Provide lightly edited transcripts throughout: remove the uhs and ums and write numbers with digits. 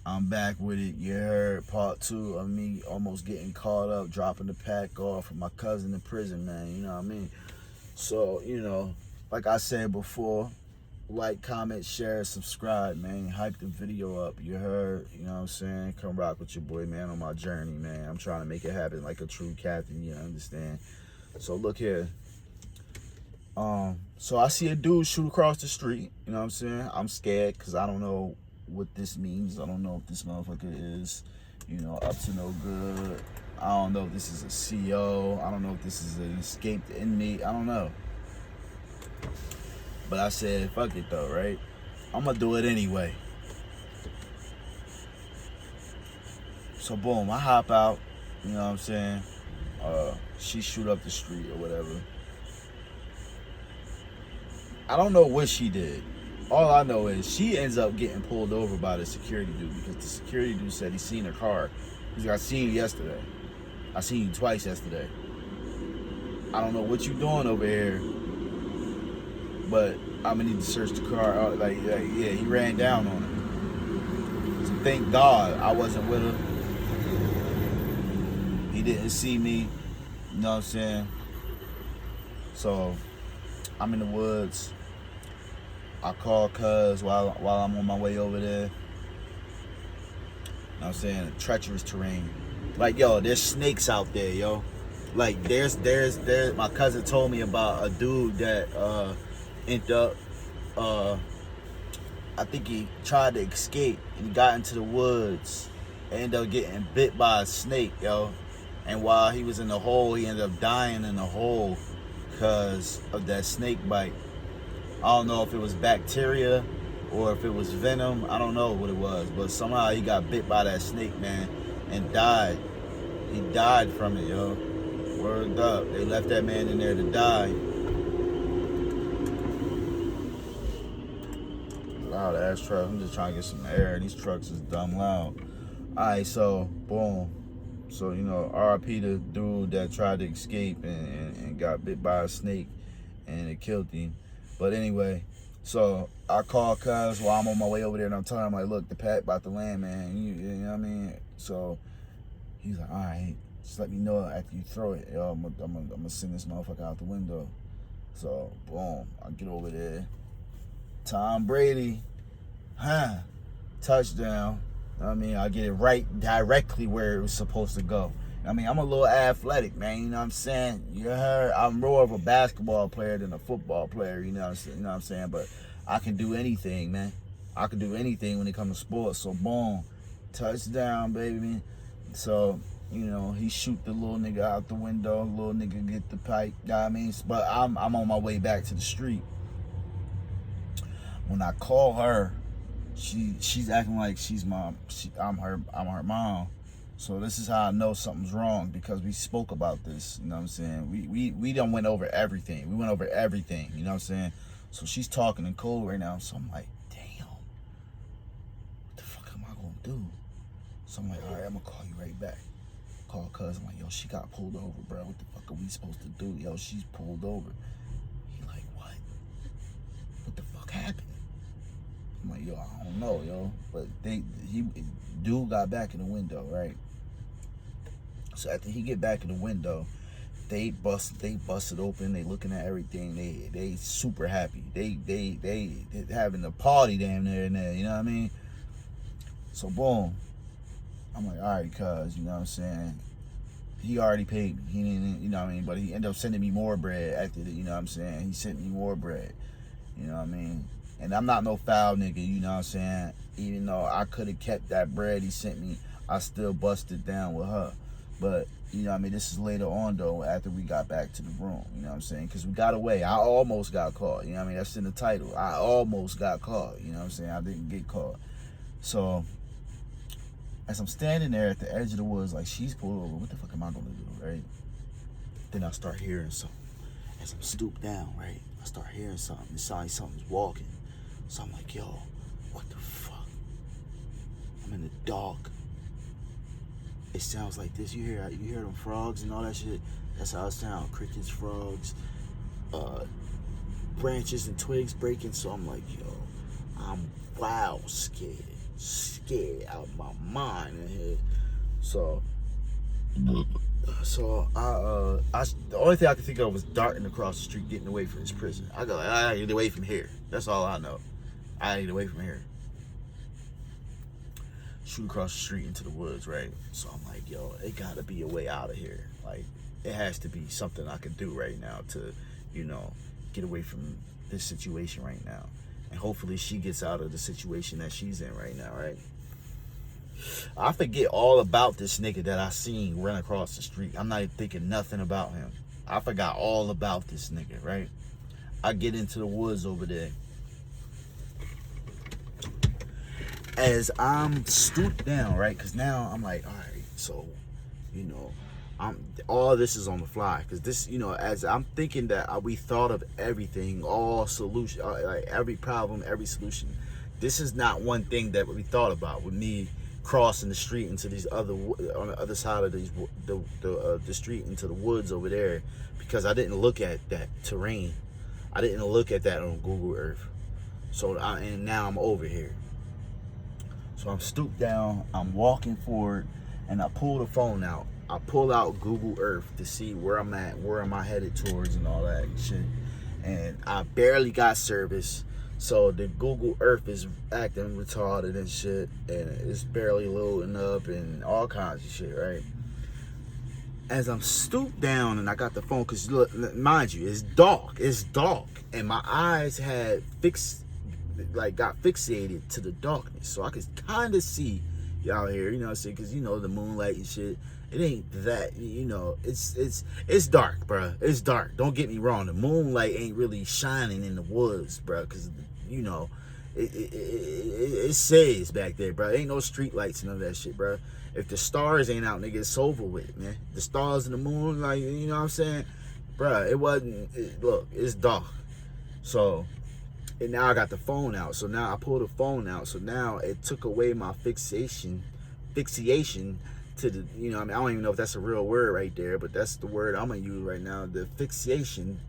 I'm back with it. You heard part 2 of me almost getting caught up, dropping the pack off with my cousin in prison, man. You know what I mean? So, like I said before, like, comment, share, subscribe, man. Hype the video up. You heard? You know what I'm saying? Come rock with your boy, man, on my journey, man. I'm trying to make it happen like a true captain, you understand? So look here. So I see a dude shoot across the street. You know what I'm saying? I'm scared because I don't know what this means. I don't know if this motherfucker is, up to no good. I don't know if this is a CO. I don't know if this is an escaped inmate. I don't know. But I said, fuck it though, right? I'm gonna do it anyway. So boom, I hop out. You know what I'm saying? She shoot up the street or whatever. I don't know what she did. All I know is she ends up getting pulled over by the security dude because the security dude said he seen her car. He's like, I seen you yesterday. I seen you twice yesterday. I don't know what you doing over here, but I'm gonna need to search the car out. Yeah, he ran down on her. So thank God I wasn't with her. He didn't see me. You know what I'm saying? So I'm in the woods. I call cuz while I'm on my way over there. You know what I'm saying? Treacherous terrain. Like, yo, there's snakes out there, yo. Like, there's my cousin told me about a dude that ended up I think he tried to escape and he got into the woods and ended up getting bit by a snake, yo. And while he was in the hole, he ended up dying in the hole because of that snake bite. I don't know if it was bacteria or if it was venom. I don't know what it was, but somehow he got bit by that snake, man, and died. He died from it, yo. Word up. They left that man in there to die. Loud ass truck. I'm just trying to get some air. These trucks is dumb loud. Alright, so boom. So, RIP the dude that tried to escape and got bit by a snake and it killed him. But anyway, so I call cuz while I'm on my way over there and I'm telling him, like, look, the pack about to land, man. You know what I mean? So he's like, all right, just let me know after you throw it. Yo, I'm gonna send this motherfucker out the window. So boom, I get over there. Tom Brady, touchdown. I get it right directly where it was supposed to go. I'm a little athletic, man. You know what I'm saying? You heard? I'm more of a basketball player than a football player. You know what I'm saying? But I can do anything, man. I can do anything when it comes to sports. So boom, touchdown, baby. So he shoot the little nigga out the window. Little nigga get the pipe. You know what I mean? But I'm on my way back to the street. When I call her, she's acting like I'm her mom. So this is how I know something's wrong, because we spoke about this, you know what I'm saying? We done went over everything. We went over everything, you know what I'm saying? So she's talking in code right now. So I'm like, damn, what the fuck am I gonna do? So I'm like, all right, I'm gonna call you right back. Call cuz, I'm like, yo, she got pulled over, bro. What the fuck are we supposed to do? Yo, she's pulled over. He like, what? What the fuck happened? I'm like, yo, I don't know, yo. But dude got back in the window, right? So after he get back in the window, they busted open. They looking at everything. They super happy. They having a party damn near in there. You know what I mean? So boom, I'm like, all right, cuz, you know what I'm saying? He already paid me. He didn't, you know what I mean? But he ended up sending me more bread after that. You know what I'm saying? He sent me more bread. You know what I mean? And I'm not no foul nigga. You know what I'm saying? Even though I could have kept that bread he sent me, I still busted down with her. But, you know what I mean, this is later on, though, after we got back to the room, you know what I'm saying? Because we got away. I almost got caught, you know what I mean? That's in the title. I almost got caught, you know what I'm saying? I didn't get caught. So, as I'm standing there at the edge of the woods, like, she's pulled over, what the fuck am I going to do, right? Then I start hearing something. As I'm stooped down, right, I start hearing something. It sounds like something's walking. So I'm like, yo, what the fuck? I'm in the dark. It sounds like this. You hear them frogs and all that shit? That's how it sounds. Crickets, frogs, branches and twigs breaking. So I'm like, yo, I'm wild scared. scared out of my mind in here. So the only thing I could think of was darting across the street, getting away from this prison. I go, I gotta get away from here. That's all I know. I gotta get away from here. Shoot across the street into the woods, right? So I'm like, yo, it gotta be a way out of here. Like, it has to be something I could do right now to, get away from this situation right now. And hopefully she gets out of the situation that she's in right now, right? I forget all about this nigga that I seen run across the street. I'm not even thinking nothing about him. I forgot all about this nigga, right? I get into the woods over there. As I'm stooped down, right? Because now I'm like, all right, so, all this is on the fly. Because this, as I'm thinking that we thought of everything, all solution, like every problem, every solution. This is not one thing that we thought about with me crossing the street into these on the other side of the street into the woods over there, because I didn't look at that terrain. I didn't look at that on Google Earth. So and now I'm over here. So I'm stooped down, I'm walking forward, and I pull the phone out. I pull out Google Earth to see where I'm at, where am I headed towards and all that shit. And I barely got service. So the Google Earth is acting retarded and shit, and it's barely loading up and all kinds of shit, right? As I'm stooped down and I got the phone, because look, mind you, it's dark, and my eyes had got fixated to the darkness, so I could kind of see y'all here, you know what I'm saying, because the moonlight and shit. It ain't that, it's dark, bro. It's dark. Don't get me wrong. The moonlight ain't really shining in the woods, bro, because it says back there, bro. Ain't no street lights and none of that shit, bro. If the stars ain't out, nigga, it's over with, man. The stars and the moon, like, you know what I'm saying, bro. It wasn't. Look, it's dark. So, and now I got the phone out. So now I pulled the phone out. So now it took away my fixation to the, I don't even know if that's a real word right there, but that's the word I'm gonna use right now. The fixation,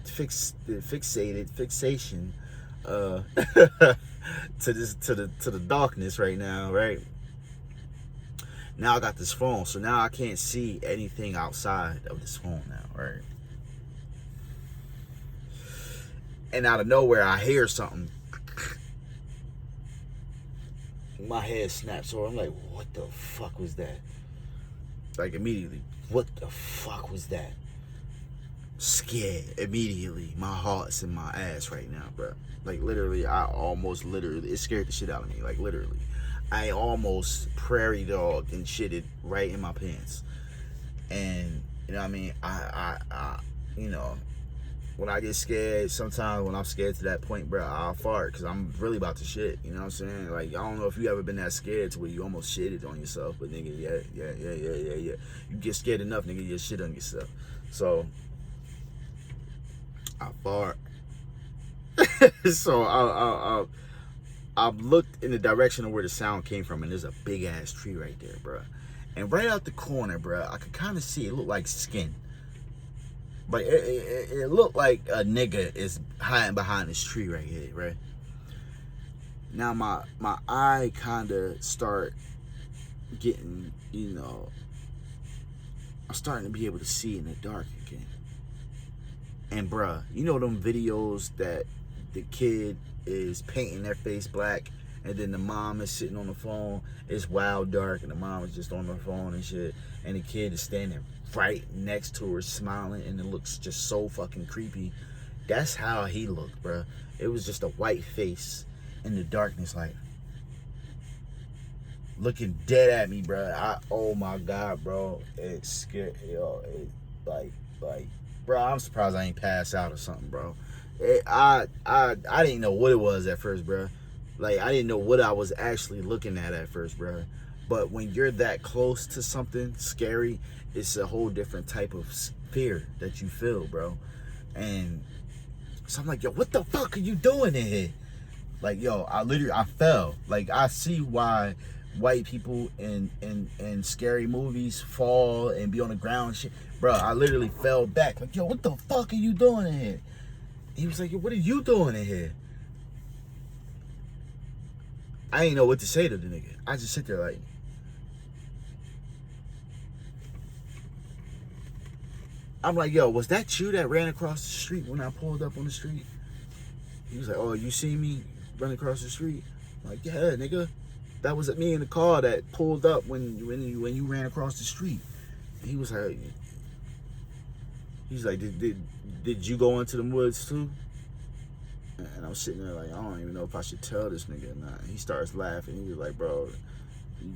the fixation, to the darkness right now, right? Now I got this phone, so now I can't see anything outside of this phone now, right? And out of nowhere, I hear something. My head snaps, so I'm like, what the fuck was that? Like, immediately, what the fuck was that? Scared immediately. My heart's in my ass right now, bro. Like, literally, it scared the shit out of me. Like, literally. I almost prairie dogged and shitted right in my pants. And, you know what I mean? I when I get scared, sometimes when I'm scared to that point, bro, I'll fart because I'm really about to shit. You know what I'm saying? Like, I don't know if you ever been that scared to where you almost shitted on yourself, but nigga, yeah. You get scared enough, nigga, you shit on yourself. So, I fart. So, I looked in the direction of where the sound came from, and there's a big ass tree right there, bro. And right out the corner, bro, I could kind of see it looked like skin. But it looked like a nigga is hiding behind this tree right here, right? Now my eye kind of start getting, I'm starting to be able to see in the dark again. And bruh, them videos that the kid is painting their face black, and then the mom is sitting on the phone. It's wild dark, and the mom is just on the phone and shit, and the kid is standing right next to her smiling, and it looks just so fucking creepy. That's how he looked, bro. It was just a white face in the darkness, like looking dead at me, bro. Oh my god, bro, it scared, bro, I'm surprised I ain't passed out or something, bro. I didn't know what it was at first, bro. Like, I didn't know what I was actually looking at first, bro. But when you're that close to something scary, it's a whole different type of fear that you feel, bro. And so I'm like, yo, what the fuck are you doing in here? Like, yo, I fell. Like, I see why white people in scary movies fall and be on the ground and shit. Bro, I literally fell back. Like, yo, what the fuck are you doing in here? He was like, yo, what are you doing in here? I ain't know what to say to the nigga. I just sit there like, I'm like, yo, was that you that ran across the street when I pulled up on the street? He was like, oh, you see me run across the street? I'm like, yeah, nigga. That was me in the car that pulled up when you ran across the street. And he was like, did you go into the woods too? And I'm sitting there like, I don't even know if I should tell this nigga or not. And he starts laughing. He was like, bro,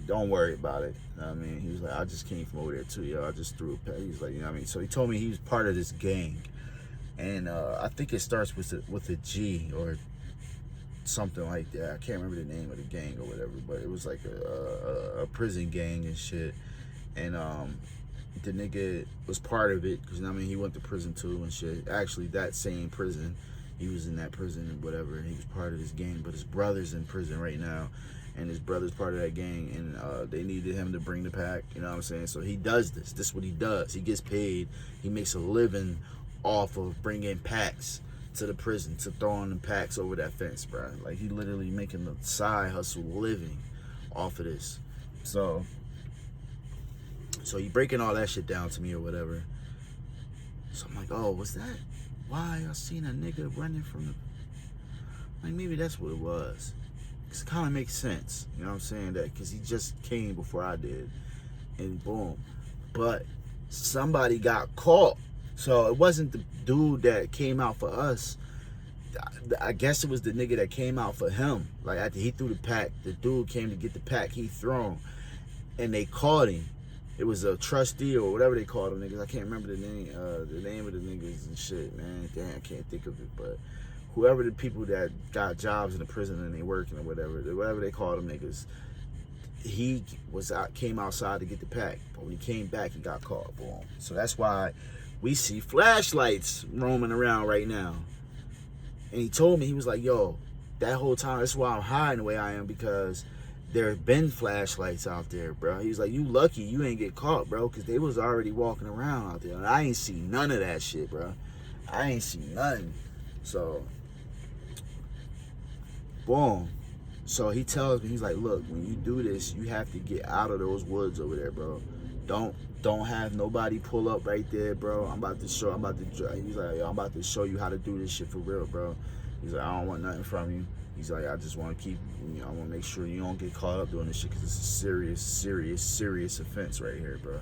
don't worry about it. You know what I mean? He was like, I just came from over there too, yo. I just threw a pet. He was like, you know what I mean? So he told me he was part of this gang. And I think it starts with a G or something like that. I can't remember the name of the gang or whatever, but it was like a prison gang and shit. And the nigga was part of it, because I mean, he went to prison too and shit. Actually, that same prison, he was in that prison and whatever, and he was part of this gang. But his brother's in prison right now, and his brother's part of that gang, and they needed him to bring the pack. You know what I'm saying? So he does this. This is what he does. He gets paid. He makes a living off of bringing packs to the prison, to throwing the packs over that fence, bro. Like, he literally making a side hustle living off of this. So he breaking all that shit down to me or whatever. So I'm like, oh, was that why I seen a nigga running from the... Like, maybe that's what it was. Because it kind of makes sense. You know what I'm saying? That because he just came before I did. And boom. But somebody got caught. So it wasn't the dude that came out for us. I guess it was the nigga that came out for him. Like, after he threw the pack, the dude came to get the pack he thrown. And they caught him. It was a trustee or whatever they called them niggas. I can't remember the name of the niggas and shit, man. Damn, I can't think of it. But whoever the people that got jobs in the prison and they working or whatever they called them niggas, he came outside to get the pack. But when he came back, he got caught. Boom. So that's why we see flashlights roaming around right now. And he told me, he was like, yo, that whole time, that's why I'm hiding the way I am, because there have been flashlights out there, bro. He was like, you lucky you ain't get caught, bro, because they was already walking around out there. And I ain't seen none of that shit, bro. I ain't seen nothing. So, boom. So he tells me, he's like, look, when you do this, you have to get out of those woods over there, bro. Don't have nobody pull up right there, bro. He's like, yo, I'm about to show you how to do this shit for real, bro. He's like, I don't want nothing from you. He's like, I just want to keep, I want to make sure you don't get caught up doing this shit, because it's a serious offense right here, bro.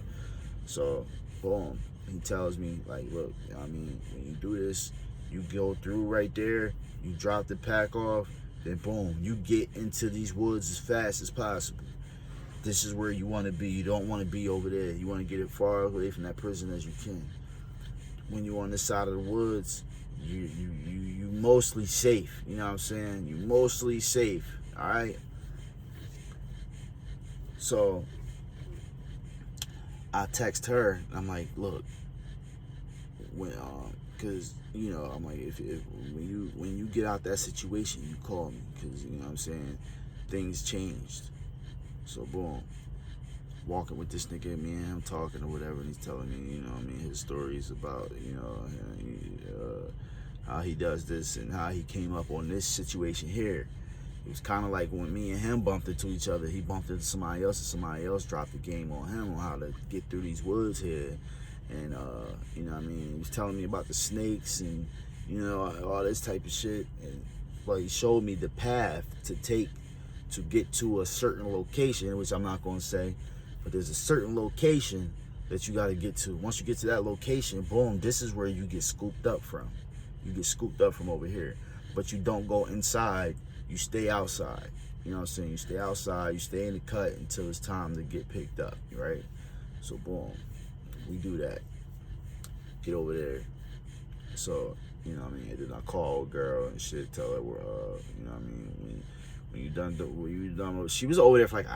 So, boom. He tells me, like, look, I mean, when you do this, you go through right there, you drop the pack off, then boom, you get into these woods as fast as possible. This is where you want to be. You don't want to be over there. You want to get as far away from that prison as you can. When you're on this side of the woods, you mostly safe. You know what I'm saying? You mostly safe. All right. So I text her. And I'm like, look, because I'm like, if when you get out that situation, you call me, because you know what I'm saying, things changed. So boom, walking with this nigga, me and him talking or whatever, and he's telling me, you know what I mean, his stories about, how he does this and how he came up on this situation here. It was kind of like when me and him bumped into each other, he bumped into somebody else, and somebody else dropped the game on him on how to get through these woods here. And, you know what I mean, he was telling me about the snakes and, all this type of shit. And, well, he showed me the path to take to get to a certain location, which I'm not going to say, but there's a certain location that you got to get to. Once you get to that location, boom, this is where you get scooped up from. You get scooped up from over here. But you don't go inside, you stay outside. You know what I'm saying? You stay outside, you stay in the cut until it's time to get picked up, right? So boom, we do that. Get over there. So, you know what I mean? And then I call a girl and shit, tell her we're, you know what I mean? When you done, she was over there for like an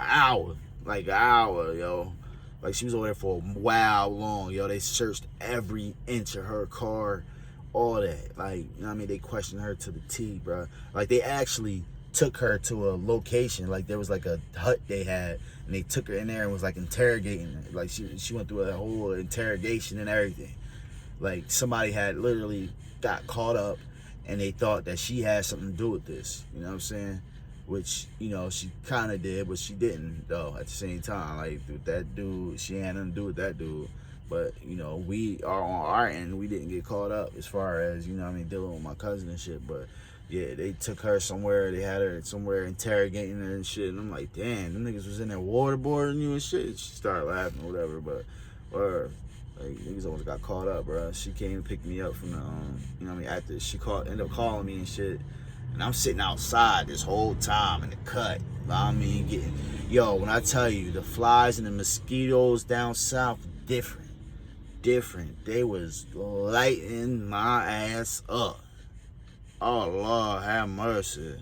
hour, yo. Like, she was over there for a while long, yo. They searched every inch of her car, all that. Like, you know what I mean? They questioned her to the T, bro. Like, they actually took her to a location. Like, there was like a hut they had, and they took her in there and was like interrogating her. Like, she went through a whole interrogation and everything. Like, somebody had literally got caught up, and they thought that she had something to do with this. You know what I'm saying? which, you know, she kind of did, but she didn't, though, at the same time. Like, with that dude, she had nothing to do with that dude. But, you know, we are on our end, we didn't get caught up as far as, you know what I mean, dealing with my cousin and shit. But, yeah, they took her somewhere, they had her somewhere interrogating her and shit. And I'm like, damn, them niggas was in there waterboarding you and shit. She started laughing or whatever, but, or, like, niggas almost got caught up, bro. She came to pick me up from the, you know what I mean, after she ended up calling me and shit. And I'm sitting outside this whole time in the cut. I mean, when I tell you, the flies and the mosquitoes down south, different. They was lighting my ass up. Oh, Lord, have mercy.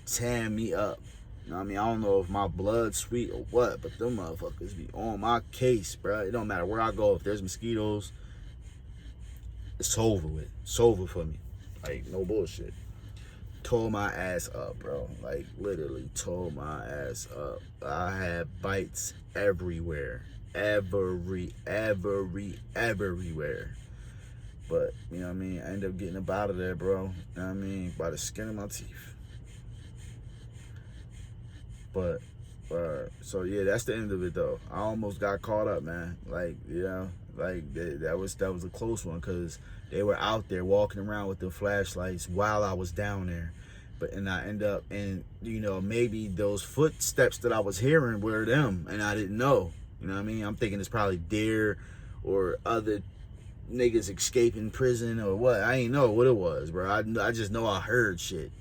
Tearing me up. You know what I mean? I don't know if my blood's sweet or what, but them motherfuckers be on my case, bro. It don't matter where I go. If there's mosquitoes, it's over with. It's over for me. Like, no bullshit. Tore my ass up, bro. Like, literally tore my ass up. I had bites everywhere. Everywhere. But, you know what I mean? I ended up getting up out of there, bro. You know what I mean? By the skin of my teeth. But, so yeah, that's the end of it, though. I almost got caught up, man. Like, you know, like, that was a close one, because they were out there walking around with the flashlights while I was down there. And I end up, and, you know, maybe those footsteps that I was hearing were them, and I didn't know. You know what I mean? I'm thinking it's probably deer or other niggas escaping prison or what. I ain't know what it was, bro. I just know I heard shit.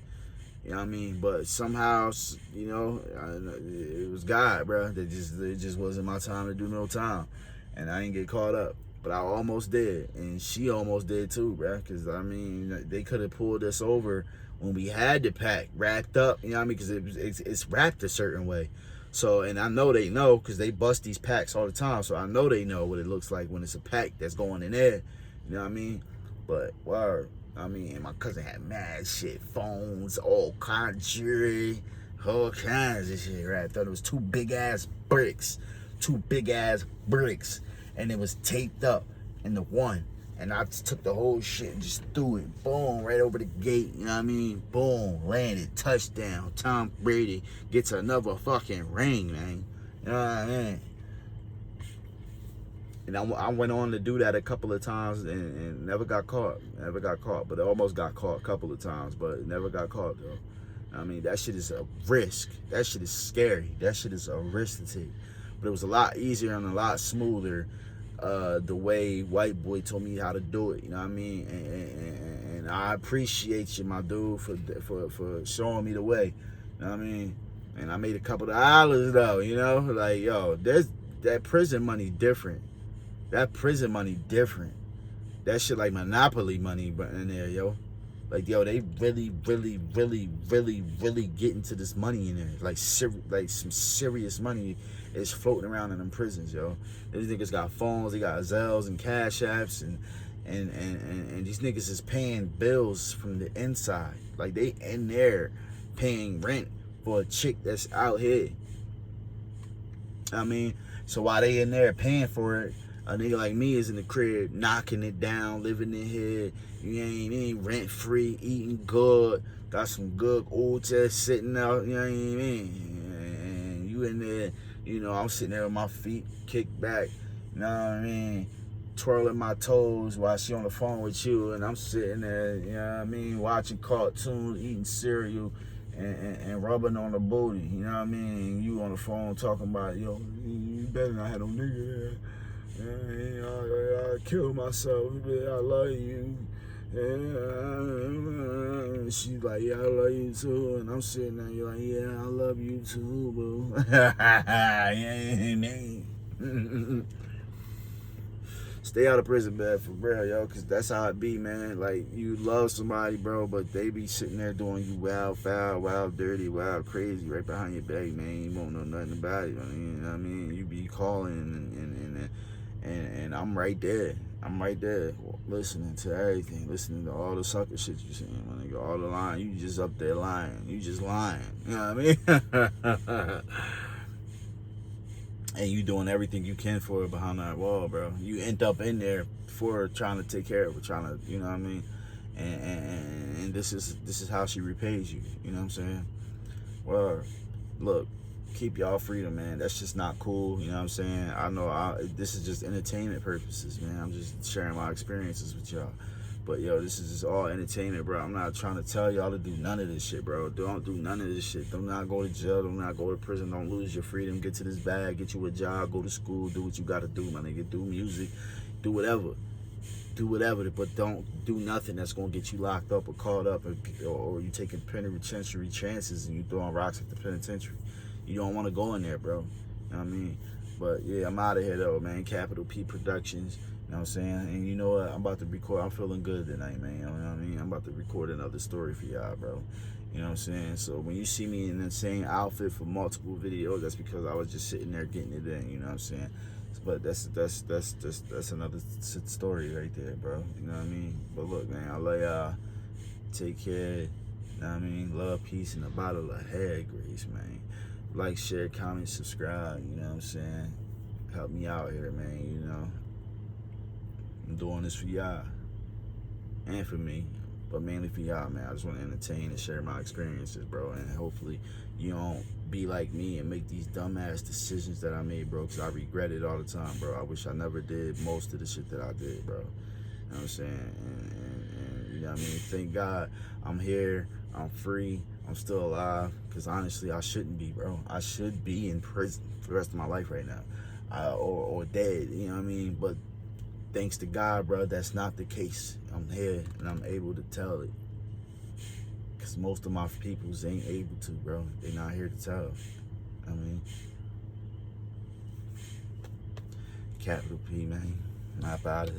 You know what I mean? But somehow, you know, it was God, bro. It just wasn't my time to do no time. And I didn't get caught up. But I almost did. And she almost did too, bro. Because, I mean, they could have pulled us over when we had the pack wrapped up. You know what I mean? Because it's wrapped a certain way. So, and I know they know, because they bust these packs all the time. So I know they know what it looks like when it's a pack that's going in there. You know what I mean? But, word. I mean, and my cousin had mad shit, phones, all kinds of jewelry, all kinds of shit, right? I thought it was two big ass bricks, and it was taped up in the one. And I just took the whole shit and just threw it, boom, right over the gate, you know what I mean? Boom, landed, touchdown. Tom Brady gets another fucking ring, man. You know what I mean? And I went on to do that a couple of times and never got caught. But I almost got caught a couple of times, but never got caught, though. I mean, that shit is a risk. That shit is scary. That shit is a risk to take. But it was a lot easier and a lot smoother the way white boy told me how to do it. You know what I mean? And I appreciate you, my dude, for showing me the way. You know what I mean? And I made a couple of dollars, though, you know? Like, yo, there's that prison money different. That prison money different. That shit like Monopoly money in there, yo. Like, yo, they really get into this money in there. Like some serious money is floating around in them prisons, yo. These niggas got phones, they got Zells and Cash Apps, and these niggas is paying bills from the inside. Like, they in there paying rent for a chick that's out here. I mean, so while they in there paying for it, a nigga like me is in the crib, knocking it down, living in here. You ain't rent free, eating good, got some good old chest sitting out, you know what I mean? And you in there, you know, I'm sitting there with my feet kicked back, you know what I mean? Twirling my toes while she on the phone with you, and I'm sitting there, you know what I mean, watching cartoons, eating cereal, and rubbing on the booty, you know what I mean? You on the phone talking about, yo, you better not have no nigga there. I killed myself, I love you. And she's like, yeah, I love you too. And I'm sitting there, you're like, yeah, I love you too, boo. Stay out of prison, man, for real, yo, because that's how it be, man. Like, you love somebody, bro, but they be sitting there doing you wild, foul, wild, dirty, wild, crazy, right behind your back, man. You won't know nothing about it, man. You know what I mean? You be calling and I'm right there. I'm right there listening to everything, listening to all the sucker shit you saying, my nigga, all the lying. You just up there lying. You just lying. You know what I mean? And you doing everything you can for it behind that wall, bro. You end up in there for trying to take care of it, trying to, you know what I mean? And this is how she repays you. You know what I'm saying? Well, look, keep y'all freedom, man. That's just not cool. You know what I'm saying? I know this is just entertainment purposes, man. I'm just sharing my experiences with y'all. But yo, this is just all entertainment, bro. I'm not trying to tell y'all to do none of this shit, bro. Don't do none of this shit. Do not go to jail. Do not go to prison. Don't lose your freedom. Get to this bag. Get you a job. Go to school. Do what you got to do, my nigga. Do music. Do whatever. Do whatever, but don't do nothing that's gonna get you locked up or caught up, or you taking penitentiary chances and you throwing rocks at the penitentiary. You don't want to go in there, bro. You know what I mean? But yeah, I'm out of here though, man. Capital P Productions. You know what I'm saying? And you know what? I'm about to record. I'm feeling good tonight, man. You know what I mean? I'm about to record another story for y'all, bro. You know what I'm saying? So when you see me in the same outfit for multiple videos, that's because I was just sitting there getting it in. You know what I'm saying? But that's another story right there, bro. You know what I mean? But look, man, I love y'all. Take care. You know what I mean? Love, peace, and a bottle of hair grease, man. Like, share, comment, subscribe. You know what I'm saying? Help me out here, man. You know, I'm doing this for y'all and for me, but mainly for y'all, man. I just want to entertain and share my experiences, bro, and hopefully you don't be like me and make these dumbass decisions that I made, bro, because I regret it all the time, bro. I wish I never did most of the shit that I did, bro. You know what I'm saying? And you know what I mean? Thank God I'm here, I'm free, I'm still alive, because honestly, I shouldn't be, bro. I should be in prison for the rest of my life right now, or dead, you know what I mean? But thanks to God, bro, that's not the case. I'm here and I'm able to tell it. Because most of my peoples ain't able to, bro. They're not here to tell. I mean, Capital P, man. Not out of here.